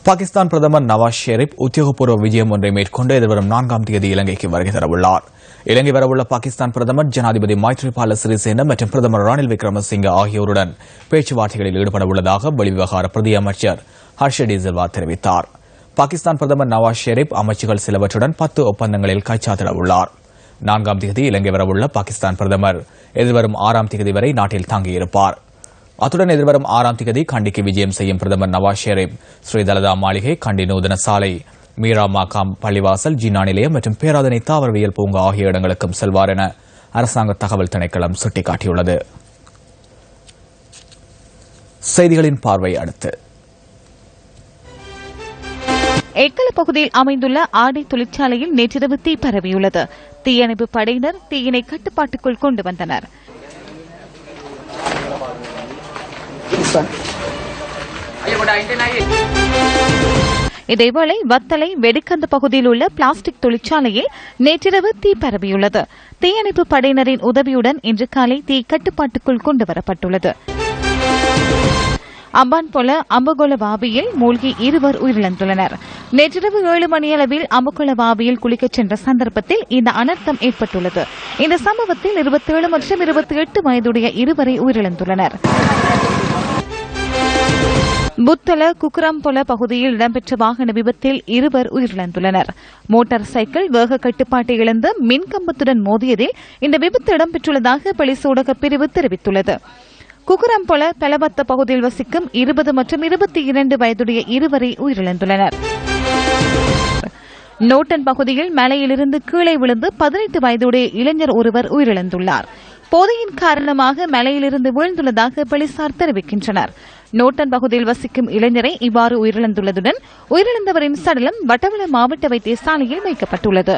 பாகிஸ்தான் பிரதமர் நவாஸ் ஷெரீப் உத்தியோகபூர்வ விஜயம் ஒன்றை மேற்கொண்டு எதிர்வரும் 4ஆம் தேதி இலங்கைக்கு வருகை தரவுள்ளார். இலங்கை வரவுள்ள பாகிஸ்தான் பிரதமர் ஜனாதிபதி மைத்ரிபால சிறிசேன மற்றும் பிரதமர் ரணில் விக்ரமசிங்கே ஆகியோருடன் பேச்சுவார்த்தைகளில் ஈடுபட உள்ளதாக வெளிவிவகார பிரதி அமைச்சர் ஹர்ஷ டி சில்வா தெரிவித்தார். பாகிஸ்தான் பிரதமர் நவாஸ் ஷெரீப் அமைச்சுகள் சிலவற்றுடன் 10 ஒப்பந்தங்களில் கைச்சாத்திட உள்ளார். 4ஆம் தேதி இலங்கை வரவுள்ள பாகிஸ்தான் பிரதமர் எதிர்வரும் 6ஆம் தேதி வரை நாட்டில் தங்கியிருப்பார். அத்துடன் எதிர்வரும் 6ஆம் தேதி கண்டிக்கு விஜயம் செய்யும் பிரதமர் நவாஸ் ஷெரீப் ஸ்ரீதலதா மாளிகை, கண்டி நூதன சாலை, மீரா மாகாம் பள்ளிவாசல், ஜின்னா நிலையம் மற்றும் பேராதனை தாவரவியல் பூங்கா ஆகிய இடங்களுக்கும் செல்வார் என அரசாங்க தகவல் திணைக்களம் சுட்டிக்காட்டியுள்ளது. செய்திகளின் பார்வை அடுத்து. எக்கல பகுதியில் அமைந்துள்ள ஆடை தொழிற்சாலையில் நேற்றிரவு தீ பரவியுள்ளது. தீயணைப்பு படையினர் தீயினை கட்டுப்பாட்டுக்குள் கொண்டு வந்தனர். இதேவேளை வத்தலை வெடிக்கந்த பகுதியில் உள்ள பிளாஸ்டிக் தொழிற்சாலையில் நேற்றிரவு தீ பரவியுள்ளது. தீயணைப்பு படையினரின் உதவியுடன் இன்று காலை தீ கட்டுப்பாட்டுக்குள் கொண்டுவரப்பட்டுள்ளது. அம்பான்பொல அம்பகொல வாவியில் மூழ்கி 2 உயிரிழந்துள்ளனர். நேற்றிரவு 7 மணியளவில் அம்பகொல வாவியில் குளிக்கச் சென்ற சந்தர்ப்பத்தில் இந்த அனர்த்தம் ஏற்பட்டுள்ளது. இந்த சம்பவத்தில் 27 மற்றும் 28 வயதுடைய 2 உயிரிழந்துள்ளனர். புத்தள குக்குரம்பொல பகுதியில் இடம்பெற்ற வாகன விபத்தில் 2 உயிரிழந்துள்ளனர். மோட்டார் சைக்கிள் வேக கட்டுப்பாட்டை இழந்து மின்கம்பத்துடன் மோதியதில் இந்த விபத்து இடம்பெற்றுள்ளதாக போலீஸ் ஊடக பிரிவு தெரிவித்துள்ளது. குக்குரம்பொல பெலபத்த பகுதியில் வசிக்கும் 20 மற்றும் 22 வயதுடைய 2 உயிரிழந்துள்ளனர். நோட்டன் பகுதியில் மலையிலிருந்து கீழே விழுந்து 18 வயதுடைய இளைஞர் ஒருவர் உயிரிழந்துள்ளார். போதையின் காரணமாக மலையிலிருந்து வீழ்ந்துள்ளதாக போலீசார் தெரிவிக்கின்றனர். நோட்டன் பகுதியில் வசிக்கும் இளைஞரை இவ்வாறு உயிரிழந்துள்ளதுடன் உயிரிழந்தவரின் சடலம் வட்டவள மாவட்ட வைத்தியசாலையில் வைக்கப்பட்டுள்ளது.